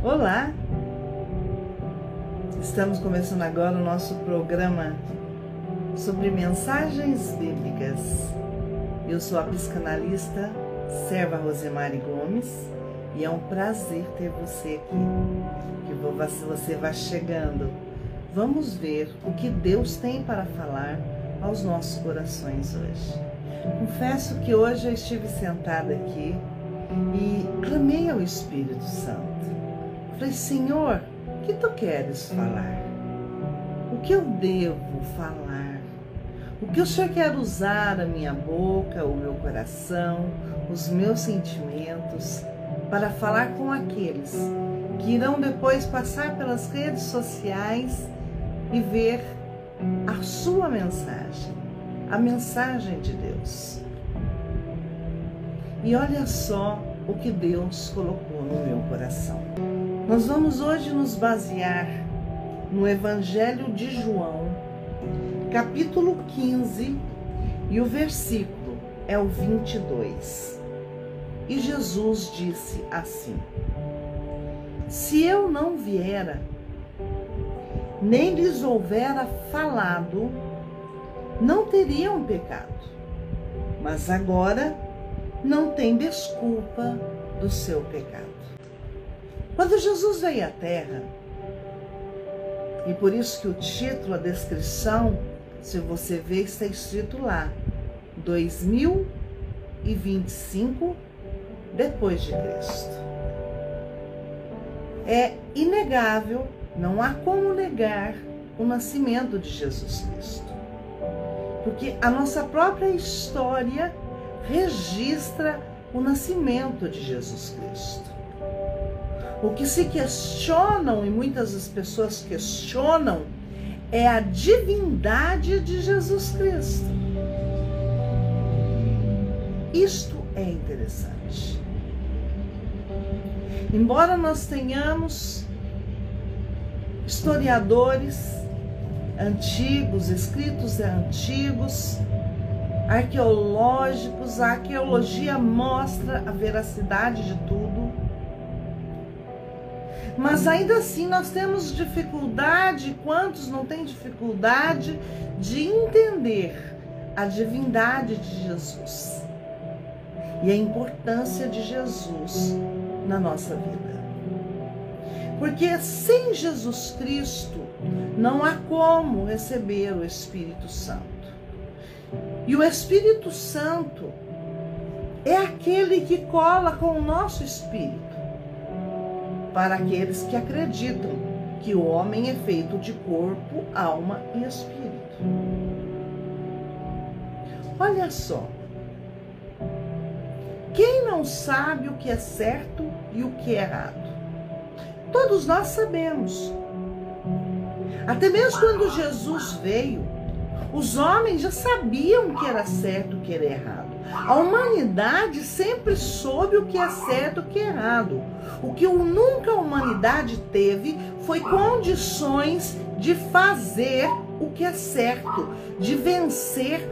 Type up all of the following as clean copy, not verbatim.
Olá! Estamos começando agora o nosso programa sobre mensagens bíblicas. Eu sou a psicanalista Serva Rosemary Gomes e é um prazer ter você aqui. Que você vá chegando. Vamos ver o que Deus tem para falar aos nossos corações hoje. Confesso que hoje eu estive sentada aqui e clamei ao Espírito Santo. Falei, Senhor, o que tu queres falar? O que eu devo falar? O que o Senhor quer usar a minha boca, o meu coração, os meus sentimentos para falar com aqueles que irão depois passar pelas redes sociais e ver a sua mensagem, a mensagem de Deus. E olha só o que Deus colocou no meu coração. Nós vamos hoje nos basear no Evangelho de João, capítulo 15, e o versículo é o 22. E Jesus disse assim: se eu não viera, nem lhes houvera falado, não teriam pecado. Mas agora não tem desculpa do seu pecado. Quando Jesus veio à Terra, e por isso que o título, a descrição, se você ver, está escrito lá, 2025 depois de Cristo. É inegável, não há como negar o nascimento de Jesus Cristo. Porque a nossa própria história registra o nascimento de Jesus Cristo. O que se questionam, e muitas das pessoas questionam, é a divindade de Jesus Cristo. Isto é interessante. Embora nós tenhamos historiadores antigos, escritos antigos, arqueológicos, a arqueologia mostra a veracidade de tudo, mas ainda assim nós temos dificuldade, quantos não têm dificuldade de entender a divindade de Jesus e a importância de Jesus na nossa vida. Porque sem Jesus Cristo não há como receber o Espírito Santo. E o Espírito Santo é aquele que cola com o nosso espírito, para aqueles que acreditam que o homem é feito de corpo, alma e espírito. Olha só, quem não sabe o que é certo e o que é errado? Todos nós sabemos. Até mesmo quando Jesus veio, os homens já sabiam o que era certo e o que era errado. A humanidade sempre soube o que é certo e o que é errado. O que nunca a humanidade teve foi condições de fazer o que é certo, de vencer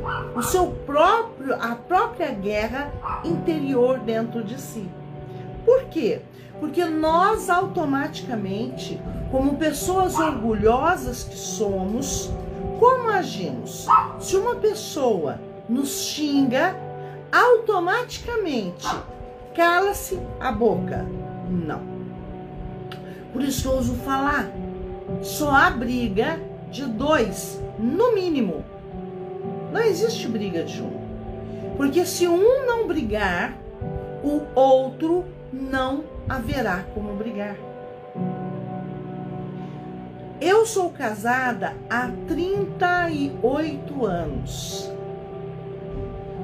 a própria guerra interior dentro de si. Por quê? Porque nós automaticamente, como pessoas orgulhosas que somos, como agimos? Se uma pessoa nos xinga, automaticamente cala-se a boca. Não. Por isso eu ouso falar, só há briga de dois, no mínimo. Não existe briga de um. Porque se um não brigar, o outro não haverá como brigar. Eu sou casada há 38 anos.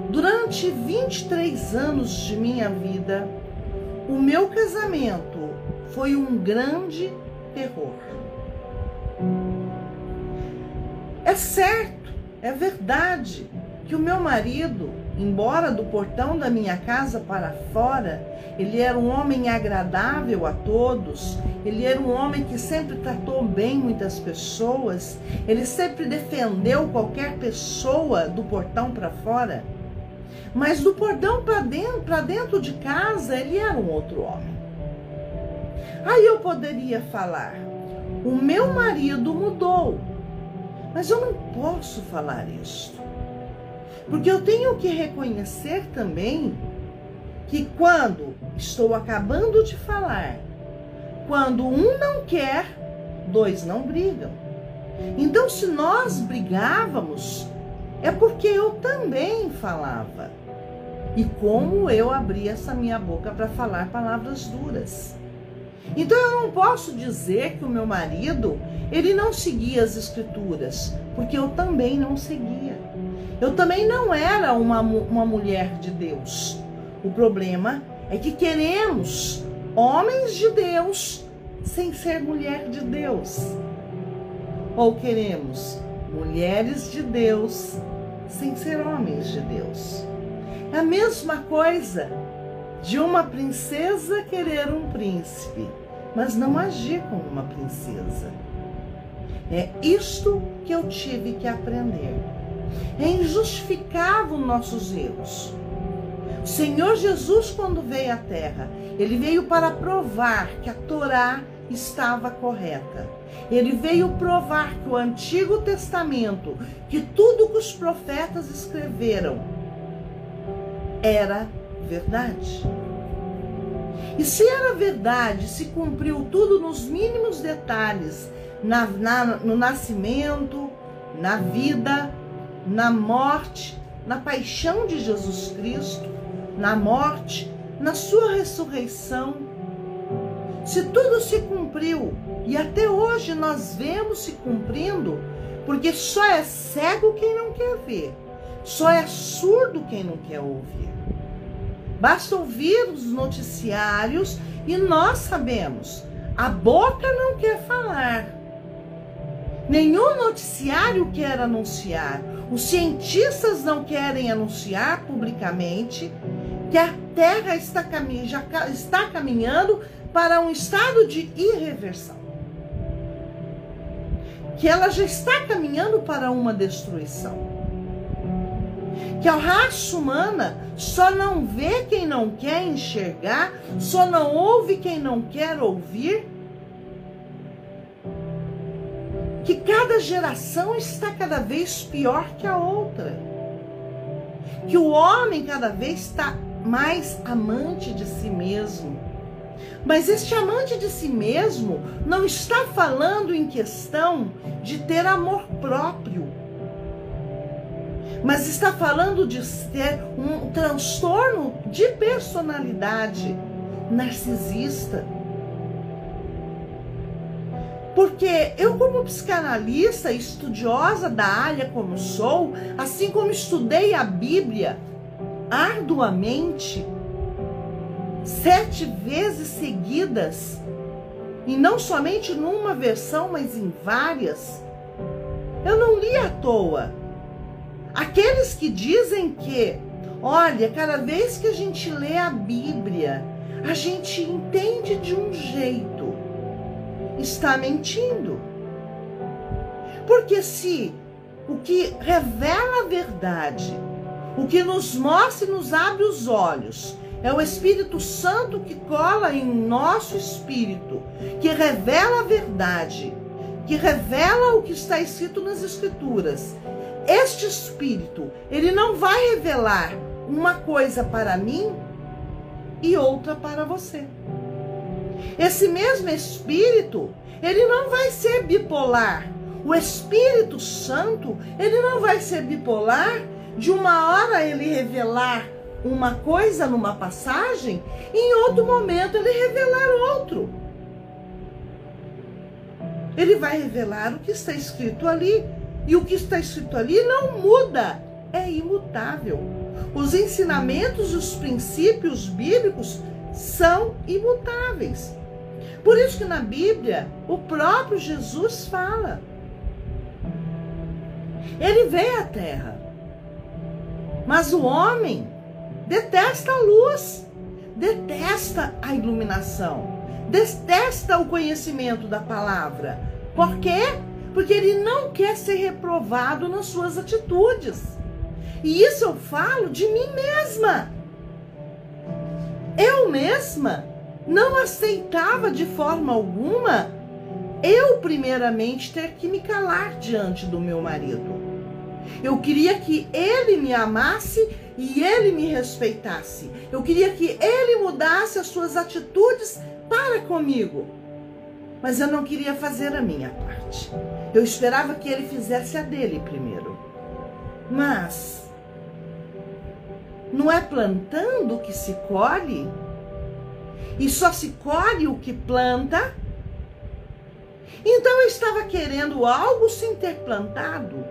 Durante 23 anos de minha vida, o meu casamento foi um grande terror. É certo, é verdade que o meu marido, embora do portão da minha casa para fora, ele era um homem agradável a todos, ele era um homem que sempre tratou bem muitas pessoas, ele sempre defendeu qualquer pessoa do portão para fora, mas do portão para dentro de casa, ele era um outro homem. Aí eu poderia falar: o meu marido mudou. Mas eu não posso falar isso, porque eu tenho que reconhecer também que quando estou acabando de falar, quando um não quer, dois não brigam. Então, se nós brigávamos, é porque eu também falava. E como eu abri essa minha boca para falar palavras duras. Então eu não posso dizer que o meu marido, ele não seguia as escrituras, porque eu também não seguia. Eu também não era uma mulher de Deus. O problema é que queremos homens de Deus sem ser mulher de Deus. Ou queremos mulheres de Deus sem ser homens de Deus. É a mesma coisa de uma princesa querer um príncipe, mas não agir como uma princesa. É isto que eu tive que aprender. É injustificável nossos erros. O Senhor Jesus, quando veio à Terra, ele veio para provar que a Torá estava correta. Ele veio provar que o Antigo Testamento, que tudo que os profetas escreveram, era verdade. E se era verdade, se cumpriu tudo nos mínimos detalhes, no nascimento, na vida, na morte, na paixão de Jesus Cristo, na morte, na sua ressurreição. Se tudo se cumpriu, e até hoje nós vemos se cumprindo, porque só é cego quem não quer ver, só é surdo quem não quer ouvir. Basta ouvir os noticiários e nós sabemos, a boca não quer falar. Nenhum noticiário quer anunciar. Os cientistas não querem anunciar publicamente que a Terra já está caminhando para um estado de irreversão. Que ela já está caminhando para uma destruição. Que a raça humana só não vê quem não quer enxergar, só não ouve quem não quer ouvir. Que cada geração está cada vez pior que a outra. Que o homem cada vez está mais amante de si mesmo. Mas este amante de si mesmo não está falando em questão de ter amor próprio, mas está falando de ter um transtorno de personalidade narcisista. Porque eu, como psicanalista, estudiosa da área como sou, assim como estudei a Bíblia arduamente, 7 vezes seguidas, e não somente numa versão, mas em várias, eu não li à toa. Aqueles que dizem que, olha, cada vez que a gente lê a Bíblia, a gente entende de um jeito, está mentindo. Porque se o que revela a verdade, o que nos mostra e nos abre os olhos, é o Espírito Santo que cola em nosso espírito, que revela a verdade, que revela o que está escrito nas Escrituras. Este Espírito, ele não vai revelar uma coisa para mim e outra para você. Esse mesmo Espírito, ele não vai ser bipolar. O Espírito Santo, ele não vai ser bipolar de uma hora ele revelar uma coisa numa passagem e em outro momento ele revelar outro. Ele vai revelar o que está escrito ali. E o que está escrito ali não muda, é imutável. Os ensinamentos e os princípios bíblicos são imutáveis. Por isso que na Bíblia o próprio Jesus fala. Ele veio à Terra, mas o homem detesta a luz, detesta a iluminação, detesta o conhecimento da palavra. Por quê? Porque ele não quer ser reprovado nas suas atitudes. E isso eu falo de mim mesma. Eu mesma não aceitava de forma alguma eu primeiramente ter que me calar diante do meu marido. Eu queria que ele me amasse e ele me respeitasse. Eu queria que ele mudasse as suas atitudes para comigo. Mas eu não queria fazer a minha parte. Eu esperava que ele fizesse a dele primeiro. Mas não é plantando que se colhe? E só se colhe o que planta? Então eu estava querendo algo sem ter plantado.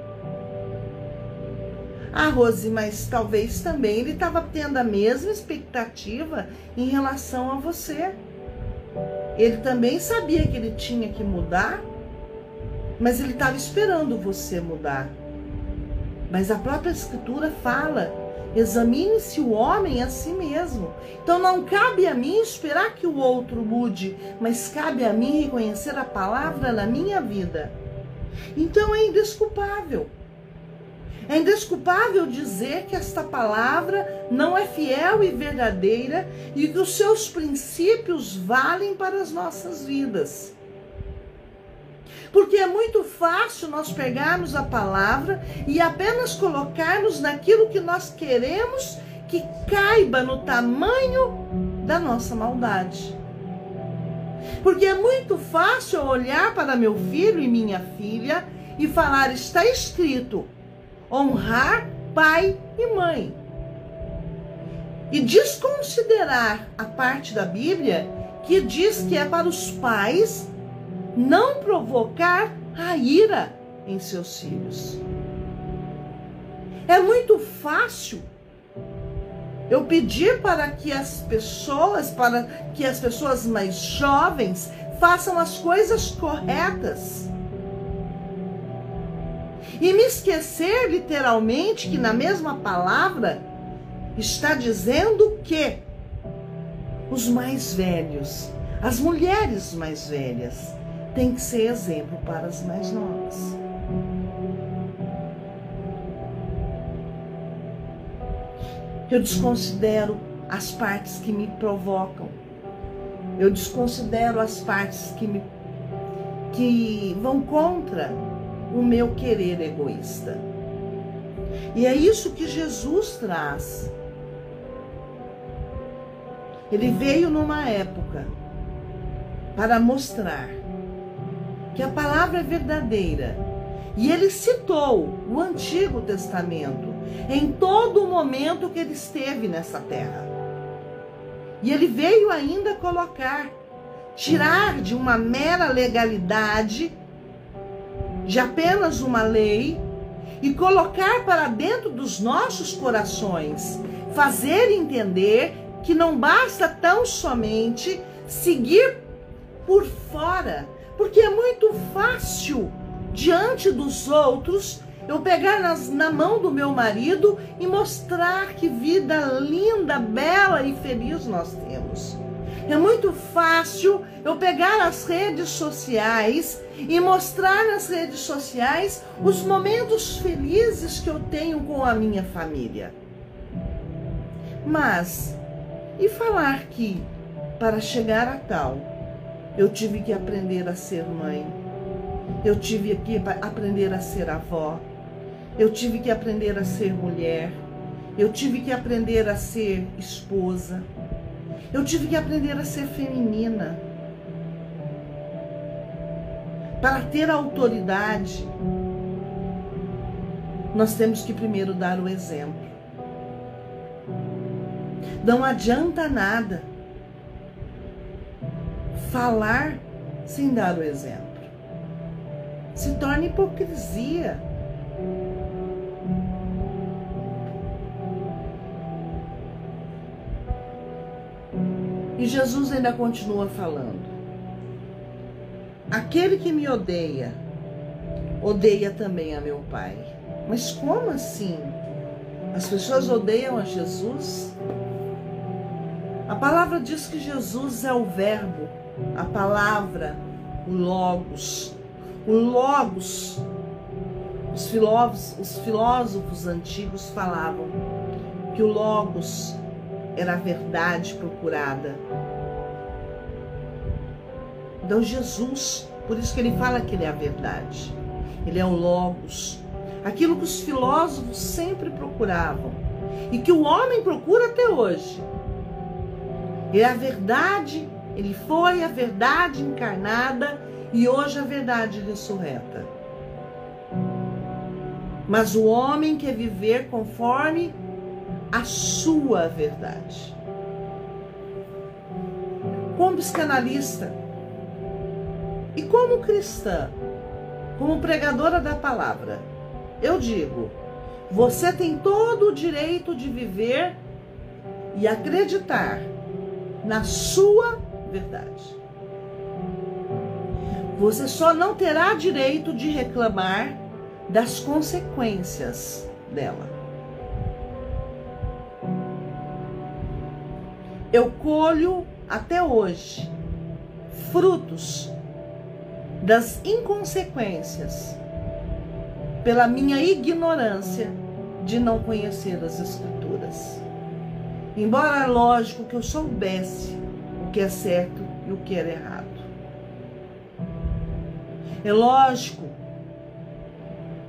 Ah, Rose, mas talvez também ele estava tendo a mesma expectativa em relação a você. Ele também sabia que ele tinha que mudar, mas ele estava esperando você mudar. Mas a própria Escritura fala: examine-se o homem a si mesmo. Então não cabe a mim esperar que o outro mude, mas cabe a mim reconhecer a palavra na minha vida. Então é indesculpável. É indesculpável dizer que esta palavra não é fiel e verdadeira e que os seus princípios valem para as nossas vidas. Porque é muito fácil nós pegarmos a palavra e apenas colocarmos naquilo que nós queremos que caiba no tamanho da nossa maldade. Porque é muito fácil olhar para meu filho e minha filha e falar: está escrito, honrar pai e mãe. E desconsiderar a parte da Bíblia que diz que é para os pais não provocar a ira em seus filhos. É muito fácil eu pedir para que as pessoas mais jovens façam as coisas corretas. E me esquecer literalmente que na mesma palavra está dizendo que os mais velhos, as mulheres mais velhas, têm que ser exemplo para as mais novas. Eu desconsidero as partes que me provocam. Eu desconsidero as partes que vão contra o meu querer egoísta. E é isso que Jesus traz. Ele veio numa época para mostrar que a palavra é verdadeira. E ele citou o Antigo Testamento em todo o momento que ele esteve nessa terra. E ele veio ainda tirar de uma mera legalidade, de apenas uma lei, e colocar para dentro dos nossos corações, fazer entender que não basta tão somente seguir por fora, porque é muito fácil diante dos outros eu pegar na mão do meu marido e mostrar que vida linda, bela e feliz nós temos. É muito fácil eu pegar as redes sociais e mostrar nas redes sociais os momentos felizes que eu tenho com a minha família. Mas, e falar que para chegar a tal, eu tive que aprender a ser mãe, eu tive que aprender a ser avó, eu tive que aprender a ser mulher, eu tive que aprender a ser esposa, eu tive que aprender a ser feminina. Para ter autoridade, nós temos que primeiro dar o exemplo. Não adianta nada falar sem dar o exemplo. Se torna hipocrisia. E Jesus ainda continua falando: aquele que me odeia, odeia também a meu Pai. Mas como assim? As pessoas odeiam a Jesus? A palavra diz que Jesus é o verbo, a palavra, o Logos. O Logos, os filósofos antigos falavam que o Logos era a verdade procurada. Então Jesus, por isso que ele fala que ele é a verdade. Ele é o Logos. Aquilo que os filósofos sempre procuravam e que o homem procura até hoje. Ele é a verdade, ele foi a verdade encarnada e hoje a verdade ressurreta. Mas o homem quer viver conforme a sua verdade. Como psicanalista e como cristã, como pregadora da palavra, eu digo, você tem todo o direito de viver e acreditar na sua verdade. Você só não terá direito de reclamar das consequências dela. Eu colho até hoje frutos das inconsequências pela minha ignorância de não conhecer as Escrituras. Embora, lógico, que eu soubesse o que é certo e o que era errado. É lógico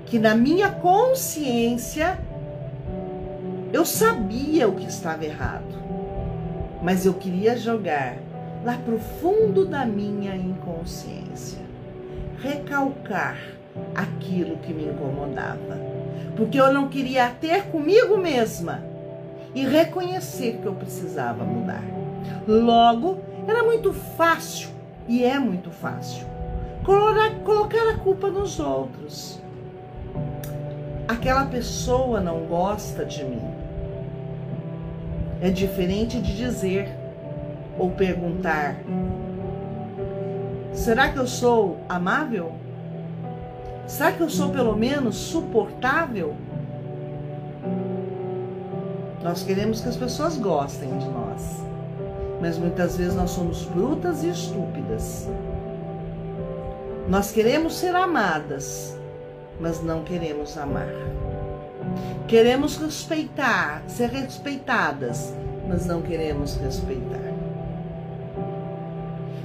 que na minha consciência eu sabia o que estava errado, mas eu queria jogar lá pro fundo da minha inconsciência, recalcar aquilo que me incomodava, porque eu não queria ter comigo mesma e reconhecer que eu precisava mudar. Logo, era muito fácil, e é muito fácil, colocar a culpa nos outros. Aquela pessoa não gosta de mim. É diferente de dizer ou perguntar: será que eu sou amável? Será que eu sou pelo menos suportável? Nós queremos que as pessoas gostem de nós, mas muitas vezes nós somos brutas e estúpidas. Nós queremos ser amadas, mas não queremos amar. Queremos respeitar, ser respeitadas, mas não queremos respeitar.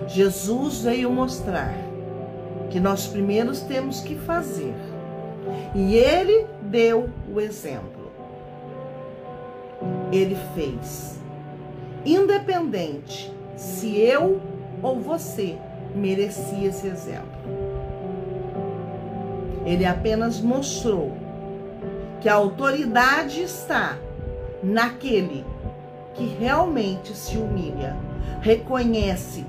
Jesus veio mostrar que nós primeiro temos que fazer. E ele deu o exemplo. Ele fez. Independente se eu ou você merecia esse exemplo. Ele apenas mostrou que a autoridade está naquele que realmente se humilha, reconhece.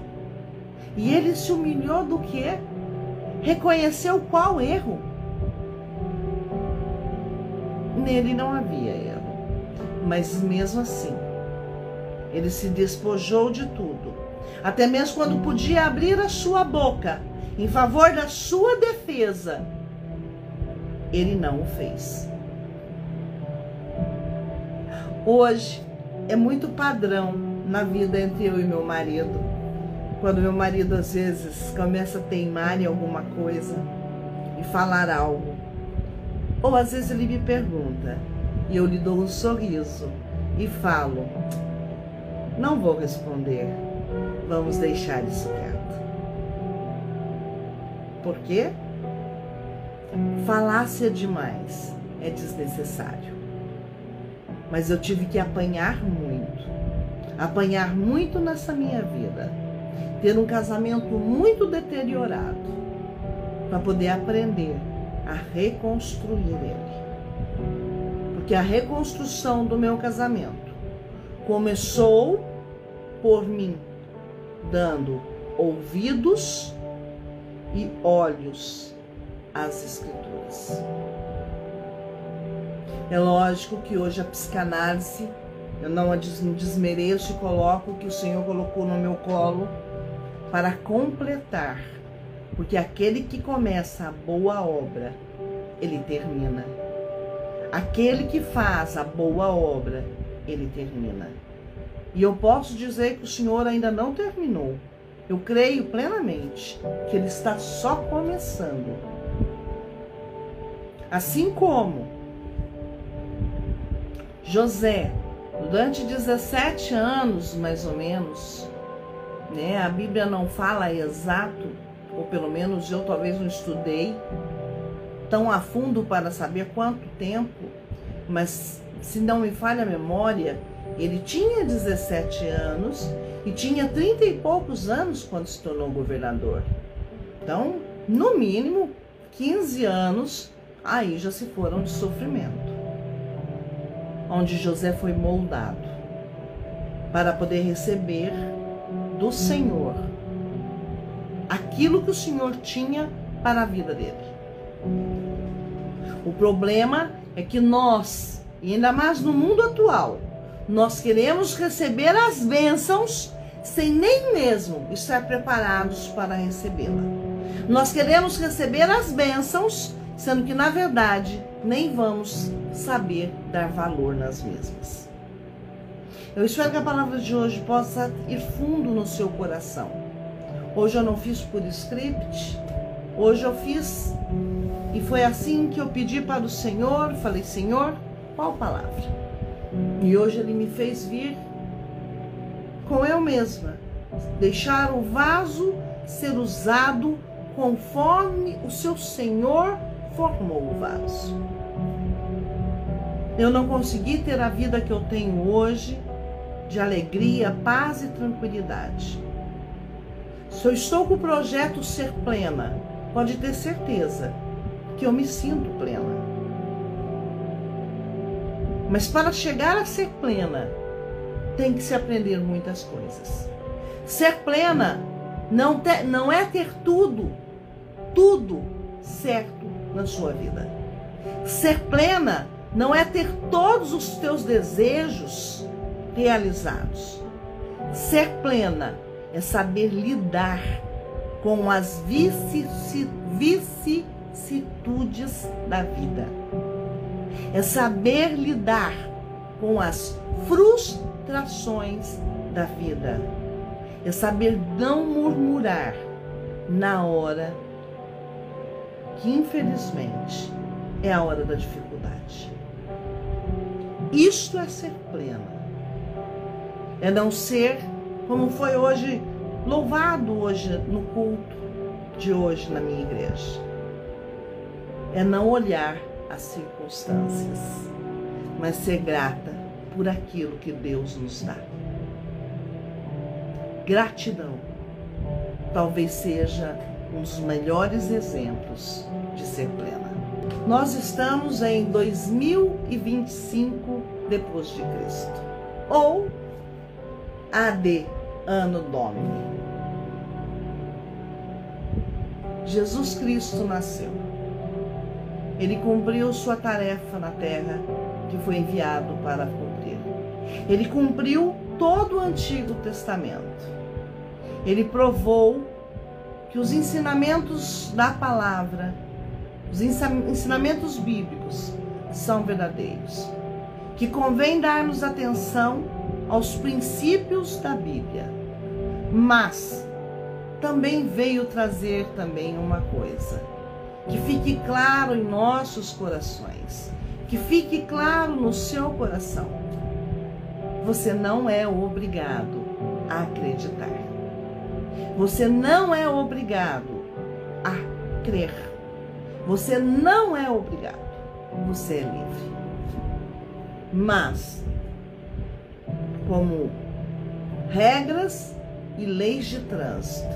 E ele se humilhou do quê? Reconheceu qual erro? Nele não havia erro, mas mesmo assim, ele se despojou de tudo, até mesmo quando podia abrir a sua boca em favor da sua defesa, ele não o fez. Hoje é muito padrão na vida entre eu e meu marido. Quando meu marido às vezes começa a teimar em alguma coisa e falar algo, ou às vezes ele me pergunta e eu lhe dou um sorriso e falo: não vou responder, vamos deixar isso quieto. Por quê? Falácia demais é desnecessário. Mas eu tive que apanhar muito nessa minha vida, ter um casamento muito deteriorado, para poder aprender a reconstruir ele. Porque a reconstrução do meu casamento começou por mim dando ouvidos e olhos às Escrituras. É lógico que hoje a psicanálise, eu não a desmereço e coloco o que o Senhor colocou no meu colo para completar, porque aquele que começa a boa obra, ele termina. Aquele que faz a boa obra, ele termina. E eu posso dizer que o Senhor ainda não terminou. Eu creio plenamente que ele está só começando. Assim como José, durante 17 anos, mais ou menos, né? A Bíblia não fala exato, ou pelo menos eu talvez não estudei tão a fundo para saber quanto tempo, mas se não me falha a memória, ele tinha 17 anos e tinha 30 e poucos anos quando se tornou governador. Então, no mínimo, 15 anos aí já se foram de sofrimento, onde José foi moldado para poder receber do Senhor aquilo que o Senhor tinha para a vida dele. O problema é que nós, e ainda mais no mundo atual, nós queremos receber as bênçãos sem nem mesmo estar preparados para recebê-la. Nós queremos receber as bênçãos, sendo que na verdade nem vamos saber dar valor nas mesmas. Eu espero que a palavra de hoje possa ir fundo no seu coração. Hoje eu não fiz por script, hoje eu fiz e foi assim que eu pedi para o Senhor, falei: Senhor, qual palavra? E hoje Ele me fez vir com eu mesma, deixar o vaso ser usado conforme o seu Senhor formou o vaso. Eu não consegui ter a vida que eu tenho hoje, de alegria, paz e tranquilidade. Se eu estou com o projeto Ser Plena, pode ter certeza que eu me sinto plena. Mas para chegar a ser plena, tem que se aprender muitas coisas. Ser plena não é ter tudo certo na sua vida. Ser plena não é ter todos os teus desejos realizados. Ser plena é saber lidar com as vicissitudes da vida. É saber lidar com as frustrações da vida. É saber não murmurar na hora que, infelizmente, é a hora da dificuldade. Isto é ser plena. É não ser como foi hoje, louvado hoje no culto de hoje na minha igreja. É não olhar as circunstâncias, mas ser grata por aquilo que Deus nos dá. Gratidão talvez seja um dos melhores exemplos de ser plena. Nós estamos em 2025 depois de Cristo, ou AD, Anno Domini. Jesus Cristo nasceu. Ele cumpriu sua tarefa na terra que foi enviado para cumprir. Ele cumpriu todo o Antigo Testamento. Ele provou que os ensinamentos da palavra, os ensinamentos bíblicos são verdadeiros. Que convém darmos atenção aos princípios da Bíblia. Mas também veio trazer também uma coisa. Que fique claro em nossos corações, que fique claro no seu coração. Você não é obrigado a acreditar. Você não é obrigado a crer. Você não é obrigado. Você é livre. Mas, como regras e leis de trânsito,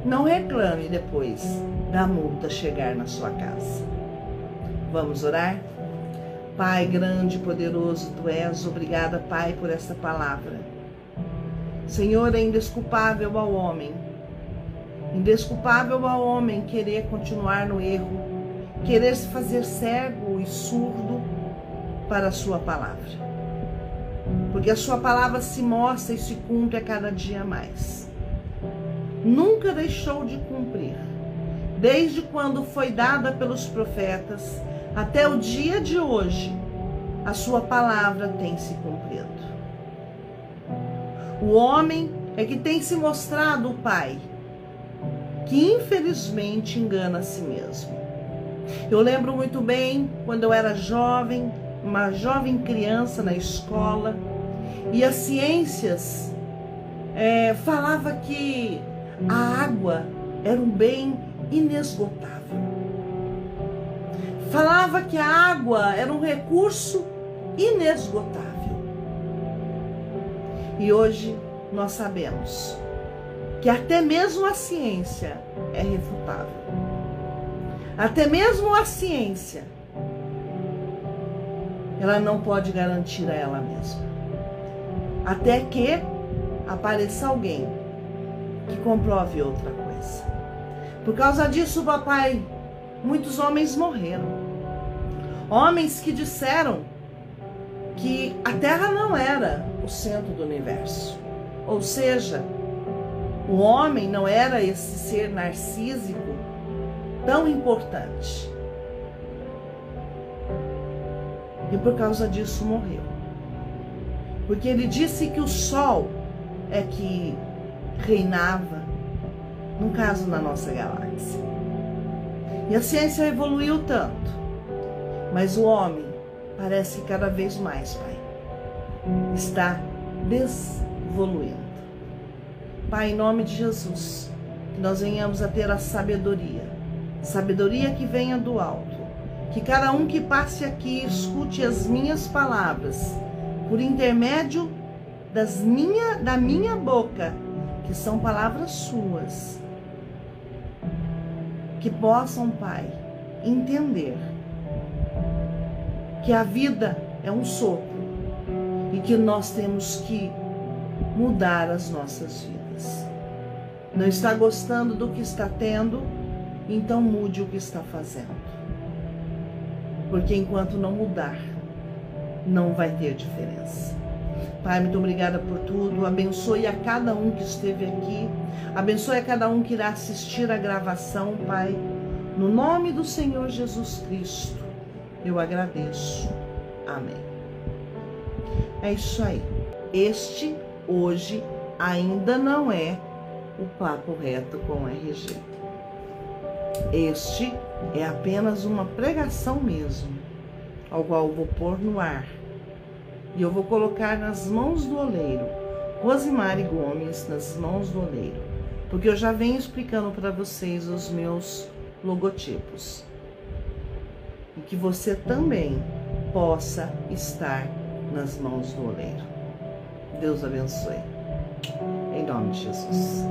não reclame depois da multa chegar na sua casa. Vamos orar? Pai grande e poderoso Tu és, obrigada, Pai, por esta palavra. Senhor, é indesculpável ao homem querer continuar no erro, querer se fazer cego e surdo para a sua palavra. Porque a sua palavra se mostra e se cumpre a cada dia mais. Nunca deixou de cumprir, desde quando foi dada pelos profetas até o dia de hoje, a sua palavra tem se cumprido. O homem é que tem se mostrado o pai, que infelizmente engana a si mesmo. Eu lembro muito bem quando eu era jovem, uma jovem criança na escola, e as ciências falava que a água era um bem inesgotável. Falava que a água era um recurso inesgotável. E hoje nós sabemos que até mesmo a ciência é refutável. Até mesmo a ciência, ela não pode garantir a ela mesma. Até que apareça alguém que comprove outra coisa. Por causa disso, papai, muitos homens morreram. Homens que disseram que a Terra não era o centro do universo. Ou seja, o homem não era esse ser narcísico tão importante. E por causa disso morreu. Porque ele disse que o Sol é que reinava, no caso, na nossa galáxia. E a ciência evoluiu tanto, mas o homem parece que cada vez mais, Pai, está desevoluindo. Pai, em nome de Jesus, que nós venhamos a ter a sabedoria que venha do alto, que cada um que passe aqui escute as minhas palavras, por intermédio da minha boca, que são palavras suas, que possam, Pai, entender que a vida é um sopro e que nós temos que mudar as nossas vidas. Não está gostando do que está tendo, então mude o que está fazendo. Porque enquanto não mudar, não vai ter diferença. Pai, muito obrigada por tudo. Abençoe a cada um que esteve aqui. Abençoe a cada um que irá assistir a gravação, Pai. No nome do Senhor Jesus Cristo, eu agradeço. Amém. É isso aí. Este, hoje, ainda não é o Papo Reto com RG. Este é apenas uma pregação mesmo, ao qual eu vou pôr no ar. E eu vou colocar nas mãos do oleiro, Rosemary Gomes, nas mãos do oleiro. Porque eu já venho explicando para vocês os meus logotipos. E que você também possa estar nas mãos do oleiro. Deus abençoe. Em nome de Jesus.